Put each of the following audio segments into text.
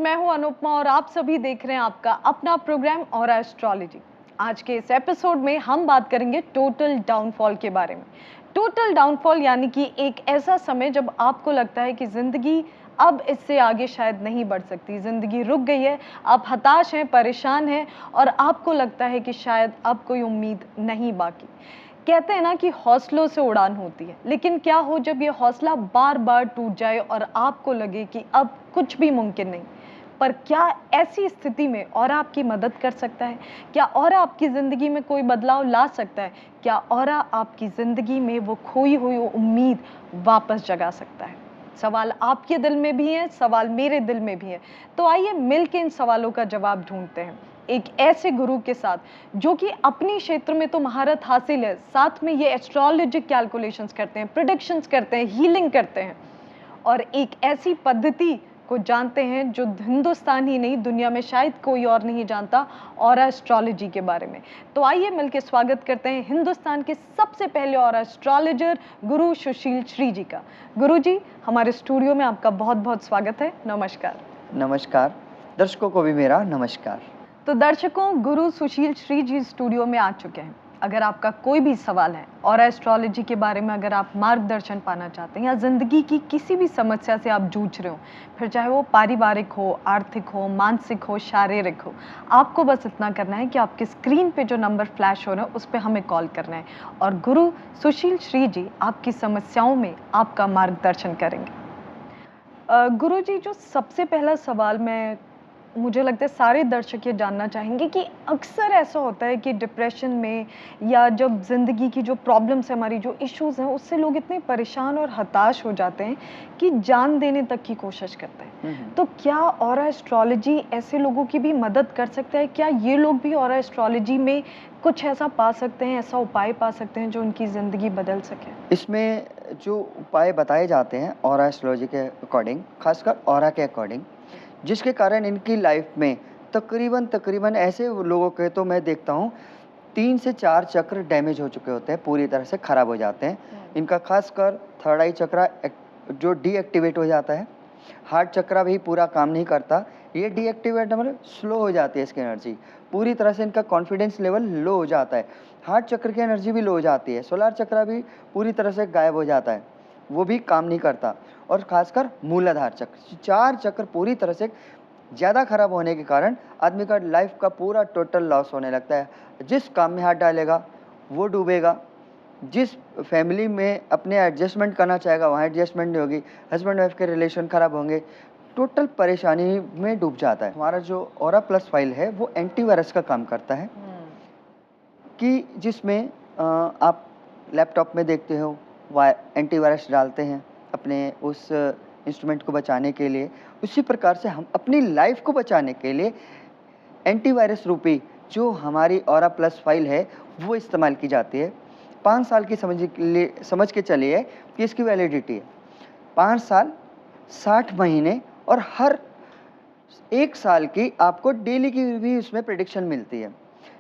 मैं हूं अनुपमा और आप सभी देख रहे हैं आपका अपना प्रोग्राम और एस्ट्रोलॉजी। आज के इस एपिसोड में हम बात करेंगे टोटल डाउनफॉल के बारे में। टोटल डाउनफॉल यानी कि एक ऐसा समय जब आपको लगता है कि जिंदगी अब इससे आगे शायद नहीं बढ़ सकती, जिंदगी रुक गई है, आप हताश हैं, परेशान हैं और आपको लगता है कि शायद अब कोई उम्मीद नहीं बाकी। कहते हैं ना कि हौसलों से उड़ान होती है, लेकिन क्या हो जब ये हौसला बार बार टूट जाए और आपको लगे कि अब कुछ भी मुमकिन नहीं। पर क्या ऐसी स्थिति में औरा आपकी मदद कर सकता है? क्या औरा आपकी जिंदगी में कोई बदलाव ला सकता है? क्या औरा आपकी जिंदगी में वो खोई हुई उम्मीद वापस जगा सकता है? सवाल आपके दिल में भी है, सवाल मेरे दिल में भी है। तो आइए मिलकर इन सवालों का जवाब ढूंढते हैं एक ऐसे गुरु के साथ जो कि अपनी क्षेत्र में तो महारत हासिल है, साथ में ये एस्ट्रोलॉजिक कैलकुलेशंस करते हैं, प्रेडिक्शंस करते हैं, हीलिंग करते हैं और एक ऐसी पद्धति को जानते हैं जो हिंदुस्तान ही नहीं दुनिया में शायद कोई और नहीं जानता, और एस्ट्रोलॉजी के बारे में। तो आइए मिलकर स्वागत करते हैं हिंदुस्तान के सबसे पहले और एस्ट्रोलॉजर गुरु सुशील श्री जी का। गुरु जी, हमारे स्टूडियो में आपका बहुत बहुत स्वागत है। नमस्कार। नमस्कार, दर्शकों को भी मेरा नमस्कार। तो दर्शकों, गुरु सुशील श्री जी स्टूडियो में आ चुके हैं। अगर आपका कोई भी सवाल है और एस्ट्रोलॉजी के बारे में, अगर आप मार्गदर्शन पाना चाहते हैं या जिंदगी की किसी भी समस्या से आप जूझ रहे हो, फिर चाहे वो पारिवारिक हो, आर्थिक हो, मानसिक हो, शारीरिक हो, आपको बस इतना करना है कि आपके स्क्रीन पे जो नंबर फ्लैश हो रहा है उस पर हमें कॉल करना है और गुरु सुशील श्री जी आपकी समस्याओं में आपका मार्गदर्शन करेंगे। गुरु जी, जो सबसे पहला सवाल मुझे लगता है सारे दर्शक ये जानना चाहेंगे कि अक्सर ऐसा होता है कि डिप्रेशन में या जब जिंदगी की जो प्रॉब्लम्स है, हमारी जो इश्यूज हैं, उससे लोग इतने परेशान और हताश हो जाते हैं कि जान देने तक की कोशिश करते हैं। तो क्या ऑरा एस्ट्रोलॉजी ऐसे लोगों की भी मदद कर सकता है? क्या ये लोग भी ऑरा एस्ट्रोलॉजी में कुछ ऐसा पा सकते हैं, ऐसा उपाय पा सकते हैं जो उनकी जिंदगी बदल सके? इसमें जो उपाय बताए जाते हैं ऑरा एस्ट्रोलॉजी के अकॉर्डिंग, खासकर ऑरा के अकॉर्डिंग, जिसके कारण इनकी लाइफ में तकरीबन ऐसे लोगों के तो मैं देखता हूँ 3 से 4 चक्र डैमेज हो चुके होते हैं, पूरी तरह से खराब हो जाते हैं। इनका खासकर थर्ड आई चक्र जो डीएक्टिवेट हो जाता है, हार्ट चक्र भी पूरा काम नहीं करता, ये डीएक्टिवेट मतलब स्लो हो जाती है इसकी एनर्जी, पूरी तरह से इनका कॉन्फिडेंस लेवल लो हो जाता है। हार्ट चक्र की एनर्जी भी लो हो जाती है, सोलर चक्र भी पूरी तरह से गायब हो जाता है, वो भी काम नहीं करता। और खासकर मूलाधार चक्र, 4 चक्र पूरी तरह से ज़्यादा खराब होने के कारण आदमी का लाइफ का पूरा टोटल लॉस होने लगता है। जिस काम में हाथ डालेगा वो डूबेगा, जिस फैमिली में अपने एडजस्टमेंट करना चाहेगा वहाँ एडजस्टमेंट नहीं होगी, हस्बैंड वाइफ के रिलेशन खराब होंगे, टोटल परेशानी में डूब जाता है। हमारा जो ऑरा प्लस फाइल है वो एंटीवायरस का काम करता है कि जिसमें आप लैपटॉप में देखते हो एंटीवायरस डालते हैं अपने उस इंस्ट्रूमेंट को बचाने के लिए, उसी प्रकार से हम अपनी लाइफ को बचाने के लिए एंटीवायरस रूपी जो हमारी ऑरा प्लस फाइल है वो इस्तेमाल की जाती है। 5 साल की समझ के चलिए कि इसकी वैलिडिटी है 5 साल, 60 महीने और हर 1 साल की आपको डेली की भी उसमें प्रेडिक्शन मिलती है।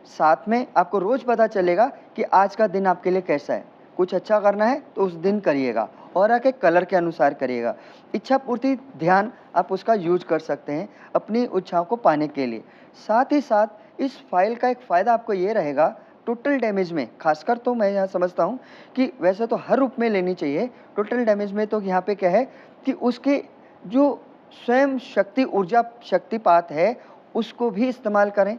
साथ में आपको रोज़ पता चलेगा कि आज का दिन आपके लिए कैसा है। कुछ अच्छा करना है तो उस दिन करिएगा, ऑरा के कलर के अनुसार करिएगा। इच्छा पूर्ति ध्यान आप उसका यूज कर सकते हैं अपनी इच्छाओं को पाने के लिए। साथ ही साथ इस फाइल का एक फ़ायदा आपको ये रहेगा, टोटल डैमेज में खासकर तो मैं यहाँ समझता हूँ कि वैसे तो हर रूप में लेनी चाहिए, टोटल डैमेज में तो यहाँ पे क्या है कि उसके जो स्वयं शक्ति ऊर्जा शक्तिपात है उसको भी इस्तेमाल करें,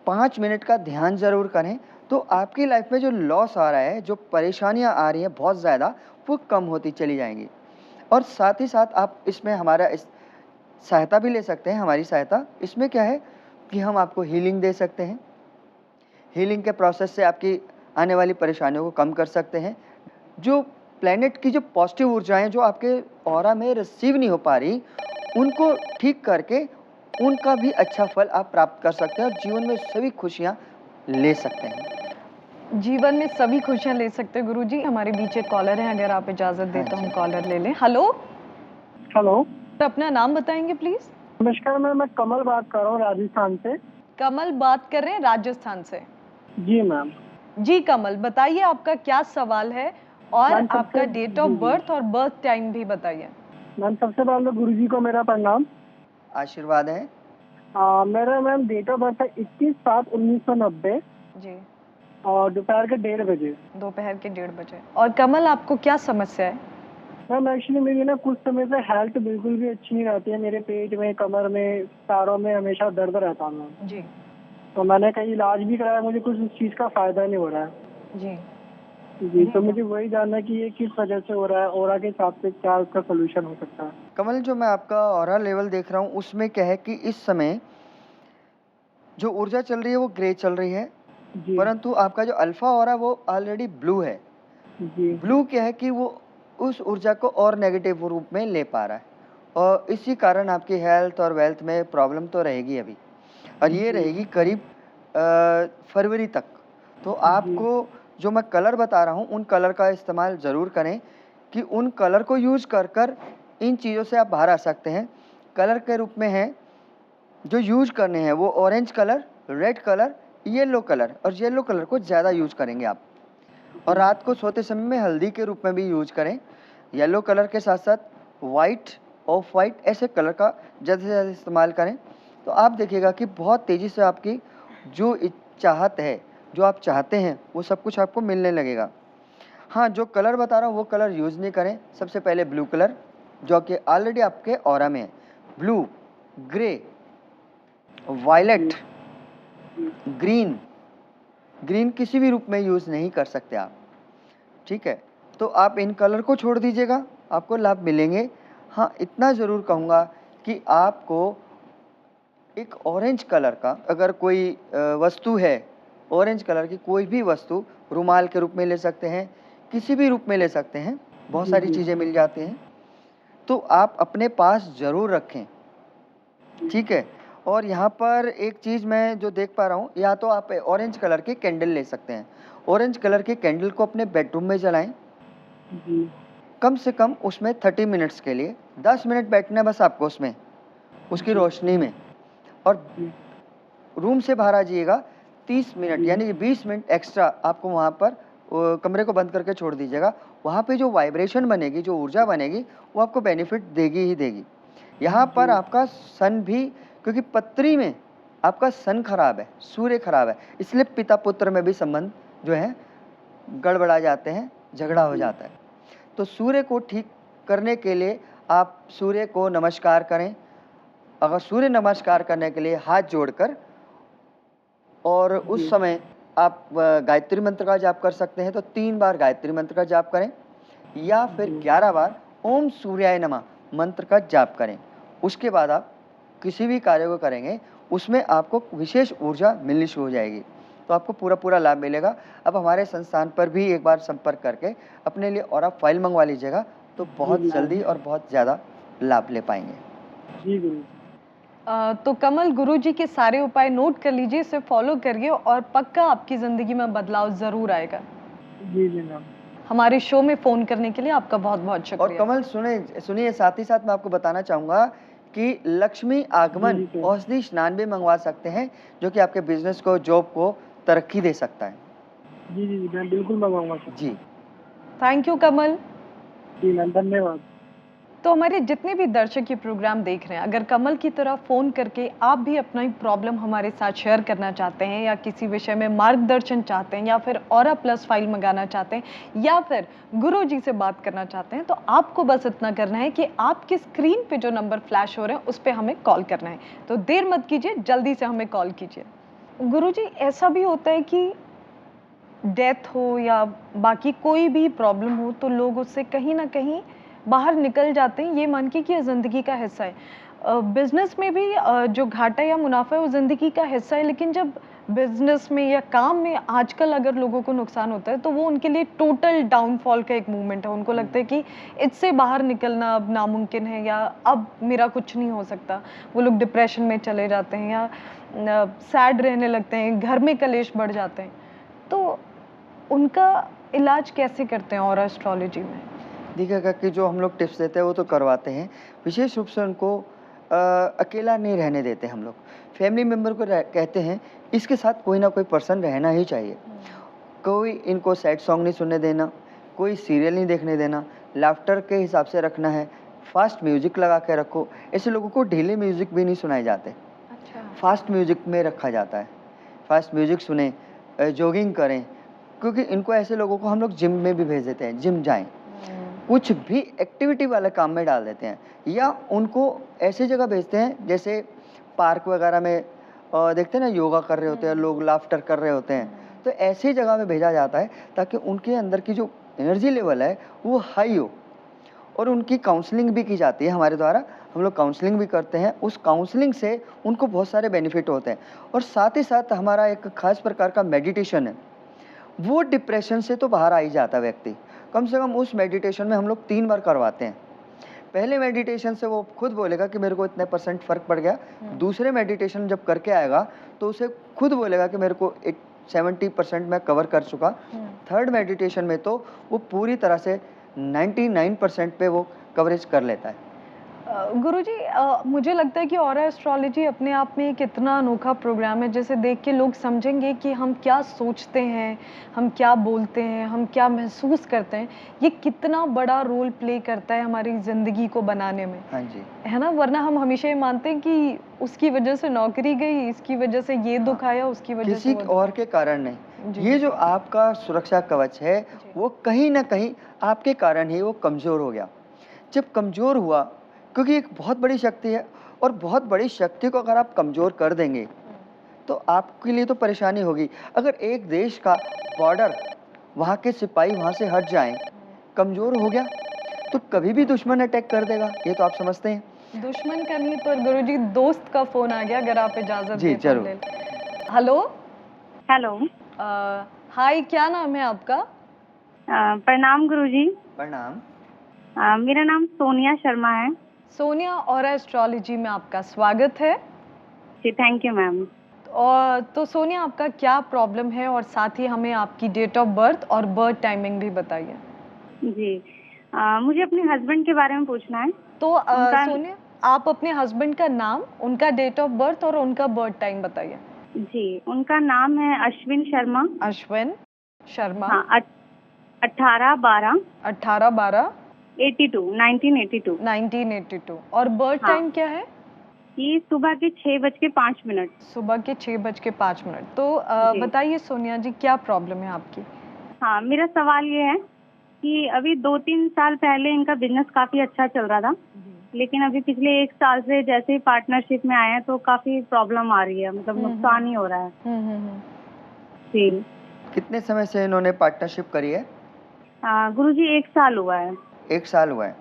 5 मिनट का ध्यान ज़रूर करें, तो आपकी लाइफ में जो लॉस आ रहा है, जो परेशानियां आ रही हैं बहुत ज़्यादा, वो कम होती चली जाएंगी। और साथ ही साथ आप इसमें हमारा सहायता भी ले सकते हैं। हमारी सहायता इसमें क्या है कि हम आपको हीलिंग दे सकते हैं, हीलिंग के प्रोसेस से आपकी आने वाली परेशानियों को कम कर सकते हैं। जो प्लैनेट की जो पॉजिटिव ऊर्जाएँ जो आपके ऑरा में रिसीव नहीं हो पा रही, उनको ठीक करके उनका भी अच्छा फल आप प्राप्त कर सकते हैं और जीवन में सभी खुशियाँ ले सकते हैं। जीवन में सभी खुशियां ले सकते हैं। गुरुजी, हमारे बीच एक कॉलर है, अगर आप इजाजत दें तो हम कॉलर ले लें। हेलो हेलो, तो अपना नाम बताएंगे प्लीज? नमस्कार मैम, मैं कमल बात कर रहा हूँ राजस्थान से। कमल बात कर रहे हैं राजस्थान से? जी मैम। जी कमल, बताइए आपका क्या सवाल है और आपका डेट ऑफ बर्थ और बर्थ टाइम भी बताइए। मैम सबसे पहले गुरुजी को मेरा प्रणाम। आशीर्वाद है। मेरा मैम डेट ऑफ बर्थ है 21/7/1990 जी, और दोपहर के 1:30 बजे। दोपहर के 1:30 बजे। और कमल, आपको क्या समस्या है? मैम एक्चुअली मेरी ना कुछ समय से हेल्थ बिल्कुल भी अच्छी नहीं रहती है। मेरे पेट में, कमर में, पैरों में हमेशा दर्द रहता है मैम। जी, तो मैंने कहीं इलाज भी कराया, मुझे कुछ उस चीज़ का फ़ायदा नहीं हो रहा है। जी। जी, तो मुझे वही जानना है कि ये किस वजह से हो रहा है, ऑरा के हिसाब से क्या उसका सॉल्यूशन हो सकता है? कमल, जो मैं आपका ऑरा लेवल देख रहा हूँ उसमें क्या है कि इस समय जो ऊर्जा चल रही है वो ग्रे चल रही है, जी, परंतु आपका जो अल्फा ऑरा वो ऑलरेडी ब्लू है। जी, ब्लू क्या है कि वो उस ऊर्जा को और नेगेटिव रूप में ले पा रहा है, और इसी कारण आपकी हेल्थ और वेल्थ में प्रॉब्लम तो रहेगी अभी, और ये जी, रहेगी करीब फरवरी तक। तो जी, आपको जो मैं कलर बता रहा हूँ उन कलर का इस्तेमाल ज़रूर करें, कि उन कलर को यूज़ कर कर इन चीज़ों से आप बाहर आ सकते हैं। कलर के रूप में हैं जो यूज़ करने हैं वो orange colour, red colour, yellow colour, और येलो कलर को ज़्यादा यूज़ करेंगे आप। और रात को सोते समय में हल्दी के रूप में भी यूज करें। येलो कलर के साथ साथ वाइट, ऑफ वाइट, ऐसे कलर का ज़्यादा से ज़्यादा इस्तेमाल करें, तो आप देखिएगा कि बहुत तेज़ी से आपकी जो चाहत है, जो आप चाहते हैं, वो सब कुछ आपको मिलने लगेगा। हाँ, जो कलर बता रहा हूँ वो कलर यूज़ नहीं करें। सबसे पहले ब्लू कलर, जो कि ऑलरेडी आपके ऑरा में है। Blue, grey, violet, green, green किसी भी रूप में यूज़ नहीं कर सकते आप, ठीक है? तो आप इन कलर को छोड़ दीजिएगा, आपको लाभ मिलेंगे। हाँ, इतना ज़रूर कहूँगा कि आपको एक ऑरेंज कलर का अगर कोई वस्तु है, ऑरेंज कलर की कोई भी वस्तु, रुमाल के रूप में ले सकते हैं, किसी भी रूप में ले सकते हैं, बहुत जी, सारी जी, चीज़ें मिल जाती हैं, तो आप अपने पास ज़रूर रखें, ठीक है? और यहाँ पर एक चीज़ मैं जो देख पा रहा हूँ, या तो आप ऑरेंज कलर के कैंडल ले सकते हैं। ऑरेंज कलर के कैंडल को अपने बेडरूम में जलाएँ, जी, कम से कम उसमें 30 मिनट्स के लिए 10 मिनट बैठना है बस आपको उसमें, उसकी रोशनी में, और जी, रूम से बाहर आ जाइएगा। 30 मिनट जी, यानी कि 20 मिनट एक्स्ट्रा आपको वहाँ पर कमरे को बंद करके छोड़ दीजिएगा। वहाँ पे जो वाइब्रेशन बनेगी, जो ऊर्जा बनेगी, वो आपको बेनिफिट देगी ही देगी। यहाँ पर जी, आपका सन भी, क्योंकि पत्री में आपका सन खराब है, सूर्य खराब है, इसलिए पिता पुत्र में भी संबंध जो है गड़बड़ा जाते हैं, झगड़ा हो जी, जाता है। तो सूर्य को ठीक करने के लिए आप सूर्य को नमस्कार करें। अगर सूर्य नमस्कार करने के लिए हाथ जोड़कर, और उस जी, समय आप गायत्री मंत्र का जाप कर सकते हैं, तो 3 बार गायत्री मंत्र का जाप करें, या फिर जी, 11 बार ओम सूर्याय नमः मंत्र का जाप करें। उसके बाद आप किसी भी कार्य को करेंगे, उसमें आपको विशेष ऊर्जा मिलनी शुरू हो जाएगी, तो आपको पूरा पूरा लाभ मिलेगा। अब हमारे संस्थान पर भी एक बार संपर्क करके अपने लिए ऑरा फाइल मंगवा लीजिएगा, तो जी, बहुत मैम। जल्दी और बहुत ज़्यादा लाभ ले पाएंगे। जी, गुरु। तो कमल, गुरुजी के सारे उपाय नोट कर लीजिए, इसे फॉलो करिए और पक्का आपकी ज़िंदगी में बदलाव ज़रूर आएगा। जी, जी, मैम। हमारे शो में फ़ोन करने के लिए आपका बहुत-बहुत और शुक्रिया। कमल, सुनिए, साथ ही साथ मैं आपको बताना चाहूँगा कि लक्ष्मी जी, आगमन जी, सर। औषधि स्नान भी मंगवा सकते हैं, जो कि आपके बिज़नेस को, जॉब को तरक्की दे सकता है। जी, जी, जी, मैं बिल्कुल मंगवाऊँगा सर। जी। Thank you Kamal. जी, मैम, धन्यवाद। तो हमारे जितने भी दर्शक ये प्रोग्राम देख रहे हैं, अगर कमल की तरह फ़ोन करके आप भी अपना ही प्रॉब्लम हमारे साथ शेयर करना चाहते हैं, या किसी विषय में मार्गदर्शन चाहते हैं, या फिर ऑरा प्लस फाइल मंगाना चाहते हैं, या फिर गुरुजी से बात करना चाहते हैं, तो आपको बस इतना करना है कि आपकी स्क्रीन पे जो नंबर फ्लैश हो रहे हैं उस पे हमें कॉल करना है। तो देर मत कीजिए, जल्दी से हमें कॉल कीजिए। गुरुजी, ऐसा भी होता है कि डेथ हो या बाकी कोई भी प्रॉब्लम हो, तो लोग उससे कहीं ना कहीं बाहर निकल जाते हैं, ये मान के कि ये ज़िंदगी का हिस्सा है। बिजनेस में भी जो घाटा या मुनाफा है वो ज़िंदगी का हिस्सा है, लेकिन जब बिजनेस में या काम में आजकल अगर लोगों को नुकसान होता है, तो वो उनके लिए टोटल डाउनफॉल का एक मूवमेंट है। उनको लगता है कि इससे बाहर निकलना अब नामुमकिन है, या अब मेरा कुछ नहीं हो सकता। वो लोग डिप्रेशन में चले जाते हैं, या सैड रहने लगते हैं, घर में कलेश बढ़ जाते हैं। तो उनका इलाज कैसे करते हैं ऑरा एस्ट्रोलॉजी में? देखिएगा कि जो हम लोग टिप्स देते हैं वो तो करवाते हैं, विशेष रूप से उनको अकेला नहीं रहने देते हम लोग। फैमिली मेंबर को कहते हैं इसके साथ कोई ना कोई पर्सन रहना ही चाहिए। कोई इनको सैड सॉन्ग नहीं सुनने देना, कोई सीरियल नहीं देखने देना, लाफ्टर के हिसाब से रखना है, फास्ट म्यूजिक लगा के रखो। ऐसे लोगों को ढीले म्यूजिक भी नहीं सुनाए जाते, अच्छा। फास्ट म्यूजिक में रखा जाता है। फास्ट म्यूजिक सुने, जॉगिंग करें, क्योंकि इनको ऐसे लोगों को हम लोग जिम में भी भेज देते हैं, जिम जाएं, कुछ भी एक्टिविटी वाले काम में डाल देते हैं, या उनको ऐसी जगह भेजते हैं जैसे पार्क वगैरह में देखते हैं ना, योगा कर रहे होते हैं लोग, लाफ्टर कर रहे होते हैं, तो ऐसी जगह में भेजा जाता है ताकि उनके अंदर की जो एनर्जी लेवल है वो हाई हो। और उनकी काउंसलिंग भी की जाती है हमारे द्वारा, हम लोग काउंसलिंग भी करते हैं। उस काउंसलिंग से उनको बहुत सारे बेनिफिट होते हैं। और साथ ही साथ हमारा एक खास प्रकार का मेडिटेशन है, वो डिप्रेशन से तो बाहर आ ही जाता है व्यक्ति। कम से कम उस मेडिटेशन में हम लोग 3 बार करवाते हैं। पहले मेडिटेशन से वो खुद बोलेगा कि मेरे को इतने % फ़र्क पड़ गया। दूसरे मेडिटेशन जब करके आएगा तो उसे खुद बोलेगा कि मेरे को 70% मैं कवर कर चुका। थर्ड मेडिटेशन में तो वो पूरी तरह से 99% पे वो कवरेज कर लेता है। गुरुजी, मुझे लगता है कि ऑरा एस्ट्रोलॉजी अपने आप में एक इतना अनोखा प्रोग्राम है, जिसे देख के लोग समझेंगे कि हम क्या सोचते हैं, हम क्या बोलते हैं, हम क्या महसूस करते हैं, ये कितना बड़ा रोल प्ले करता है हमारी ज़िंदगी को बनाने में, हाँ जी। है ना? वरना हम हमेशा ये मानते हैं कि उसकी वजह से नौकरी गई, इसकी वजह से ये दुख आया, उसकी वजह से किसी वो और के कारण नहीं। जी, ये जो आपका सुरक्षा कवच है, जी। वो कहीं न कहीं आपके कारण ही वो कमज़ोर हो गया। जब कमज़ोर हुआ, क्योंकि एक बहुत बड़ी शक्ति है, और बहुत बड़ी शक्ति को अगर आप कमज़ोर कर देंगे, तो आपके लिए तो परेशानी होगी। अगर एक देश का बॉर्डर, वहाँ के सिपाही वहाँ से हट जाएँ, कमज़ोर हो गया, तो कभी भी दुश्मन अटैक कर देगा, ये तो आप समझते हैं। दुश्मन का नहीं, पर गुरुजी दोस्त का फ़ोन आ गया, अगर आप इजाज़त जी, दें तो हम ज़रूर। ले लें। Hello, hello. हाय, क्या नाम है आपका? प्रणाम गुरुजी। प्रणाम। मेरा नाम सोनिया शर्मा है। सोनिया, ऑरा एस्ट्रोलॉजी में आपका स्वागत है। जी, थैंक यू मैम। और तो सोनिया, आपका क्या प्रॉब्लम है, और साथ ही हमें आपकी डेट ऑफ बर्थ और बर्थ टाइमिंग भी बताइए। जी, मुझे अपने हस्बैंड के बारे में पूछना है। तो उनका सोनिया, आप अपने हस्बैंड का नाम, उनका डेट ऑफ बर्थ और उनका बर्थ टाइम बताइए। जी, उनका नाम है अश्विन शर्मा। अश्विन शर्मा। हाँ, 18/12 18/12 1982। 1982। और बर्थ हाँ। टाइम क्या है? ये सुबह के 6:05। सुबह के 6:05। तो जी। बताइए सोनिया जी, क्या प्रॉब्लम है आपकी? हाँ, मेरा सवाल ये है कि अभी 2-3 साल पहले इनका बिजनेस काफ़ी अच्छा चल रहा था, लेकिन अभी पिछले 1 साल से जैसे ही पार्टनरशिप में आए हैं तो काफ़ी प्रॉब्लम आ रही है, मतलब नुकसान ही हो रहा है। जी। कितने समय से इन्होंने पार्टनरशिप करी है? गुरुजी 1 साल हुआ है। 1 साल हुआ है,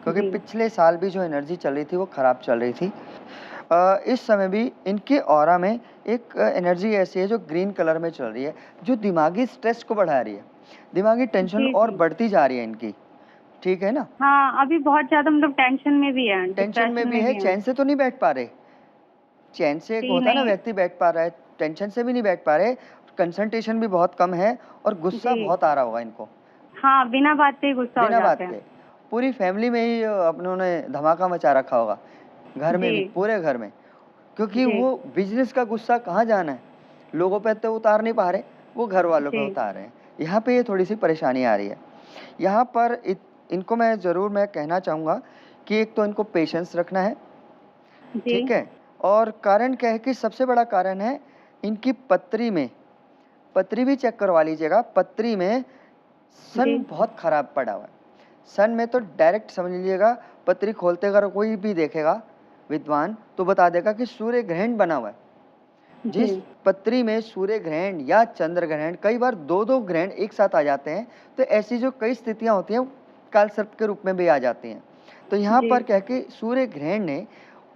क्योंकि जी। पिछले साल भी जो एनर्जी चल रही थी वो खराब चल रही थी। इस समय भी इनके ऑरा में एक एनर्जी ऐसी है जो ग्रीन कलर में चल रही है, जो दिमागी स्ट्रेस को बढ़ा रही है, दिमागी टेंशन जी, और जी। बढ़ती जा रही है इनकी, ठीक है ना? हाँ, अभी बहुत ज़्यादा मतलब टेंशन में भी है, टेंशन में डिप्रेशन भी है, हैं। चैन से तो नहीं बैठ पा रहे। चैन से एक जी, होता है ना, नहीं। व्यक्ति बैठ पा रहा है, टेंशन से भी नहीं बैठ पा रहे, कंसंट्रेशन भी बहुत कम है, और गुस्सा जी। बहुत आ रहा होगा इनको, हाँ, बिना बात पे ही गुस्सा हो बिना बात जाते के। हैं। पूरी फैमिली में ही उन्होंने धमाका मचा रखा होगा, घर में भी, जी। पूरे घर में। क्योंकि जी। वो बिजनेस का गुस्सा कहाँ जाना है, लोगों पे तो उतार नहीं पा रहे, वो घर वालों पे जी। उतार रहे हैं। यहाँ पे ये थोड़ी सी परेशानी आ रही है। यहाँ पर इनको मैं कहना चाहूँगा कि एक तो इनको पेशेंस रखना है, जी। ठीक है? और कारण क्या है कि सबसे बड़ा कारण है इनकी पत्री में, पत्री भी चेक करवा लीजिएगा, पत्री में सन जी। बहुत खराब पड़ा हुआ है। सन में तो डायरेक्ट समझ लीजिएगा, पत्री खोलते अगर कोई भी देखेगा विद्वान, तो बता देगा कि सूर्य ग्रहण बना हुआ है। जिस जी। पत्री में सूर्य ग्रहण या चंद्र ग्रहण, कई बार 2-2 ग्रहण एक साथ आ जाते हैं, तो ऐसी जो कई स्थितियाँ होती हैं, काल सर्प के रूप में भी आ जाती हैं। तो यहाँ जी। पर क्या है कि सूर्य ग्रहण ने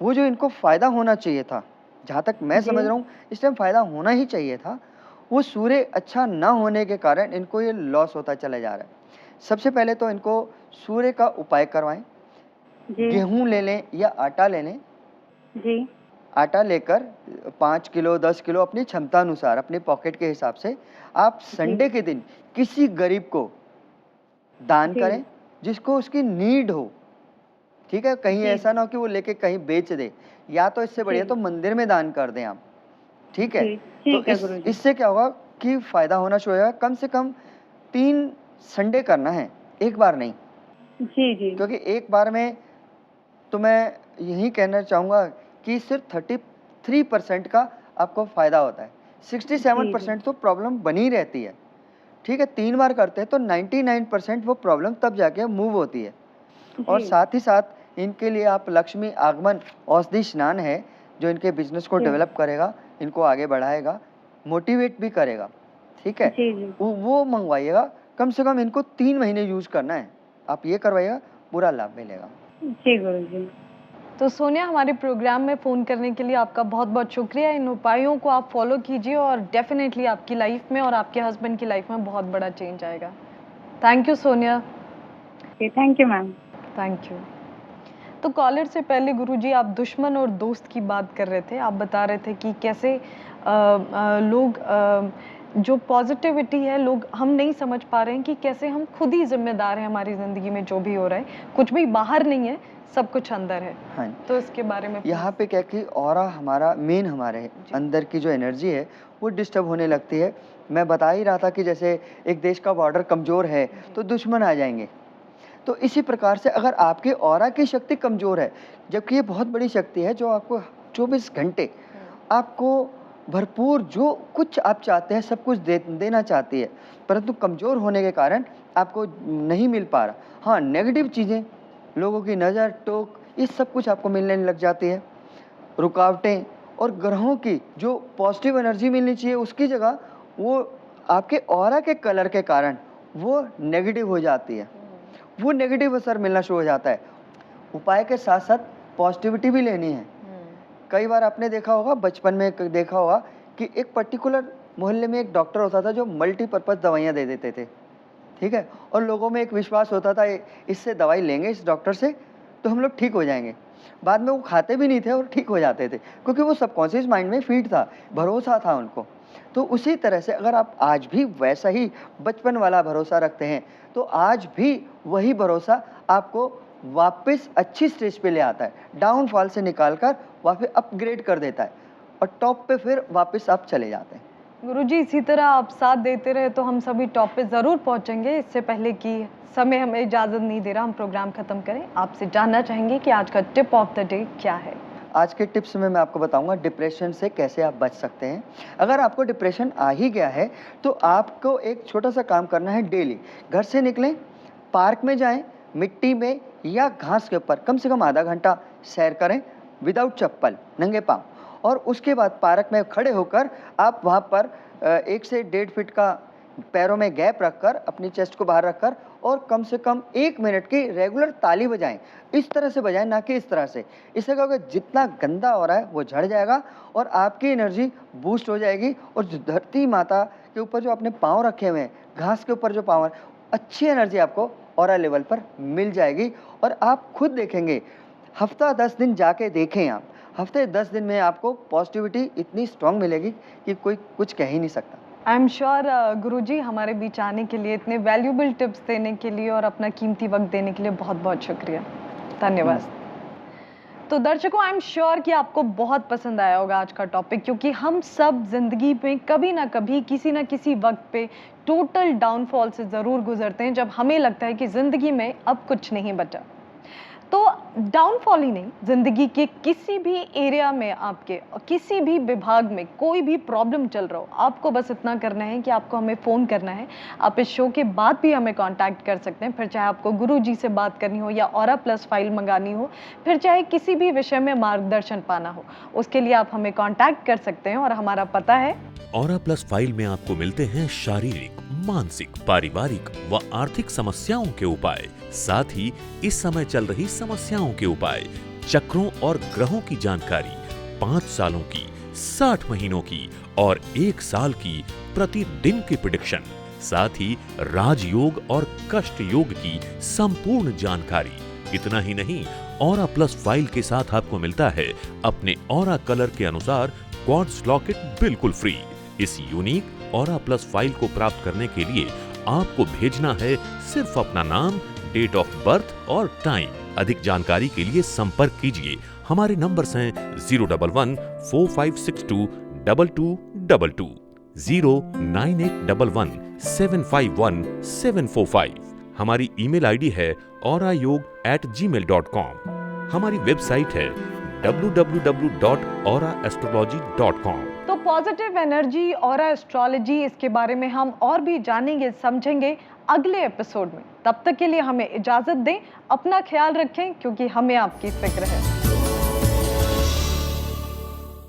वो जो इनको फ़ायदा होना चाहिए था, जहाँ तक मैं समझ जी। रहा हूँ इस टाइम फ़ायदा होना ही चाहिए था, वो सूर्य अच्छा ना होने के कारण इनको ये लॉस होता चला जा रहा है। सबसे पहले तो इनको सूर्य का उपाय करवाएँ, जी। गेहूँ ले लें या आटा ले लें। जी। आटा लेकर 5 किलो 10 किलो अपनी क्षमता अनुसार, अपने पॉकेट के हिसाब से आप संडे के दिन किसी गरीब को दान जी। करें, जिसको उसकी नीड हो, ठीक है? कहीं जी। ऐसा ना हो कि वो लेके कहीं बेच दे, या तो इससे बढ़िया जी। तो मंदिर में दान कर दें आप, ठीक है? जी, तो ठीक है गुरुजी। इससे क्या होगा कि फ़ायदा होना शुरू होगा। कम से कम 3 संडे करना है, एक बार नहीं, जी, जी। क्योंकि एक बार में तो मैं यही कहना चाहूँगा कि सिर्फ 33% का आपको फ़ायदा होता है, 67% तो प्रॉब्लम बनी रहती है। ठीक है, 3 बार करते हैं तो 99% वो प्रॉब्लम तब जाके मूव होती है। और साथ ही साथ इनके लिए आप लक्ष्मी आगमन औषधि स्नान है जो इनके बिजनेस को डेवलप करेगा, इनको आगे बढ़ाएगा, मोटिवेट भी करेगा। ठीक है, वो मंगवाइएगा। कम से कम इनको 3 महीने यूज करना है, आप ये करवाइएगा, पूरा लाभ मिलेगा। जी गुरुजी। तो सोनिया, हमारे प्रोग्राम में फ़ोन करने के लिए आपका बहुत बहुत शुक्रिया। इन उपायों को आप फॉलो कीजिए और डेफिनेटली आपकी लाइफ में और आपके हस्बैंड की लाइफ में बहुत बड़ा चेंज आएगा। Thank you Sonia. Thank you ma'am. Thank you. तो कॉलर से पहले गुरुजी आप दुश्मन और दोस्त की बात कर रहे थे। आप बता रहे थे कि कैसे लोग जो पॉजिटिविटी है, लोग हम नहीं समझ पा रहे हैं कि कैसे हम खुद ही जिम्मेदार हैं हमारी ज़िंदगी में जो भी हो रहा है, कुछ भी बाहर नहीं है, सब कुछ अंदर है। हाँ, तो इसके बारे में यहाँ पे क्या कि ऑरा हमारा मेन, हमारे अंदर की जो एनर्जी है वो डिस्टर्ब होने लगती है। मैं बता ही रहा था कि जैसे एक देश का बॉर्डर कमज़ोर है तो दुश्मन आ जाएंगे, तो इसी प्रकार से अगर आपके ऑरा की शक्ति कमज़ोर है, जबकि ये बहुत बड़ी शक्ति है जो आपको 24 घंटे आपको भरपूर जो कुछ आप चाहते हैं सब कुछ देना चाहती है, परंतु कमज़ोर होने के कारण आपको नहीं मिल पा रहा। हाँ, नेगेटिव चीज़ें, लोगों की नज़र, टोक, ये सब कुछ आपको मिलने लग जाती है। रुकावटें और ग्रहों की जो पॉजिटिव एनर्जी मिलनी चाहिए उसकी जगह वो आपके ऑरा के कलर के कारण वो नेगेटिव हो जाती है, वो नेगेटिव असर मिलना शुरू हो जाता है। उपाय के साथ साथ पॉजिटिविटी भी लेनी है। कई बार आपने देखा होगा, बचपन में देखा होगा कि एक पर्टिकुलर मोहल्ले में एक डॉक्टर होता था जो मल्टीपर्पज़ दवाइयाँ दे देते थे। ठीक है, और लोगों में एक विश्वास होता था इससे दवाई लेंगे इस डॉक्टर से तो हम लोग ठीक हो जाएंगे। बाद में वो खाते भी नहीं थे और ठीक हो जाते थे, क्योंकि वो सबकॉन्शियस माइंड में फीड था, भरोसा था उनको। तो उसी तरह से अगर आप आज भी वैसा ही बचपन वाला भरोसा रखते हैं तो आज भी वही भरोसा आपको वापस अच्छी स्टेज पे ले आता है, डाउनफॉल से निकाल कर वापस अपग्रेड कर देता है और टॉप पे फिर वापस आप चले जाते हैं। गुरुजी, इसी तरह आप साथ देते रहे तो हम सभी टॉप पे ज़रूर पहुंचेंगे। इससे पहले कि समय हमें इजाज़त नहीं दे रहा, हम प्रोग्राम ख़त्म करें, आपसे जानना चाहेंगे कि आज का टिप ऑफ द डे क्या है? आज के टिप्स में मैं आपको बताऊंगा डिप्रेशन से कैसे आप बच सकते हैं। अगर आपको डिप्रेशन आ ही गया है तो आपको एक छोटा सा काम करना है। डेली घर से निकलें, पार्क में जाएं, मिट्टी में या घास के ऊपर कम से कम आधा घंटा सैर करें विदाउट चप्पल, नंगे पाँव, और उसके बाद पार्क में खड़े होकर आप वहाँ पर 1 से 1.5 फीट का पैरों में गैप रखकर अपनी चेस्ट को बाहर रखकर और कम से कम 1 मिनट की रेगुलर ताली बजाएं। इस तरह से बजाएं, ना कि इस तरह से। इससे क्या होगा, जितना गंदा हो रहा है वो झड़ जाएगा और आपकी एनर्जी बूस्ट हो जाएगी। और जो धरती माता के ऊपर जो आपने पाँव रखे हुए हैं, घास के ऊपर जो पाँव है, अच्छी एनर्जी आपको ऑरा लेवल पर मिल जाएगी। और आप खुद देखेंगे, हफ्ता 10 दिन जाके देखें आप, हफ्ते 10 दिन में आपको पॉजिटिविटी इतनी स्ट्रांग मिलेगी कि कोई कुछ कह ही नहीं सकता। आई एम श्योर गुरुजी, हमारे बीच आने के लिए, इतने वैल्यूबल टिप्स देने के लिए और अपना कीमती वक्त देने के लिए बहुत बहुत शुक्रिया, धन्यवाद। तो दर्शकों, आई एम श्योर कि आपको बहुत पसंद आया होगा आज का टॉपिक, क्योंकि हम सब जिंदगी में कभी ना कभी किसी ना किसी वक्त पे टोटल डाउनफॉल से ज़रूर गुजरते हैं, जब हमें लगता है कि ज़िंदगी में अब कुछ नहीं बचा। तो डाउनफॉल ही नहीं, ज़िंदगी के किसी भी एरिया में, आपके किसी भी विभाग में कोई भी प्रॉब्लम चल रहा हो, आपको बस इतना करना है कि आपको हमें फ़ोन करना है। आप इस शो के बाद भी हमें कांटेक्ट कर सकते हैं, फिर चाहे आपको गुरुजी से बात करनी हो या ऑरा प्लस फाइल मंगानी हो, फिर चाहे किसी भी विषय में मार्गदर्शन पाना हो, उसके लिए आप हमें कॉन्टैक्ट कर सकते हैं। और हमारा पता है, ऑरा प्लस फाइल में आपको मिलते हैं शारीरिक, मानसिक, पारिवारिक व आर्थिक समस्याओं के उपाय, साथ ही इस समय चल रही समस्याओं के उपाय, चक्रों और ग्रहों की जानकारी, 5 सालों की, 60 महीनों की और 1 साल की प्रतिदिन की प्रेडिक्शन, साथ ही राजयोग और कष्ट योग की संपूर्ण जानकारी। इतना ही नहीं, ऑरा प्लस फाइल के साथ आपको मिलता है अपने ऑरा कलर के अनुसार क्वार्ट्ज लॉकेट बिल्कुल फ्री। इस यूनिक ऑरा प्लस फाइल को प्राप्त करने के लिए आपको भेजना है सिर्फ अपना नाम, डेट ऑफ बर्थ और टाइम। अधिक जानकारी के लिए संपर्क कीजिए। हमारे नंबर्स हैं 011 4562 2222, 09811 751 745। हमारी ईमेल आईडी है aurayog@gmail.com। हमारी वेबसाइट है www.auraastrology.com। तो पॉजिटिव एनर्जी और एस्ट्रोलॉजी, इसके बारे में हम और भी जानेंगे समझेंगे अगले एपिसोड में। तब तक के लिए हमें इजाजत दें, अपना ख्याल रखें, क्योंकि हमें आपकी फिक्र है।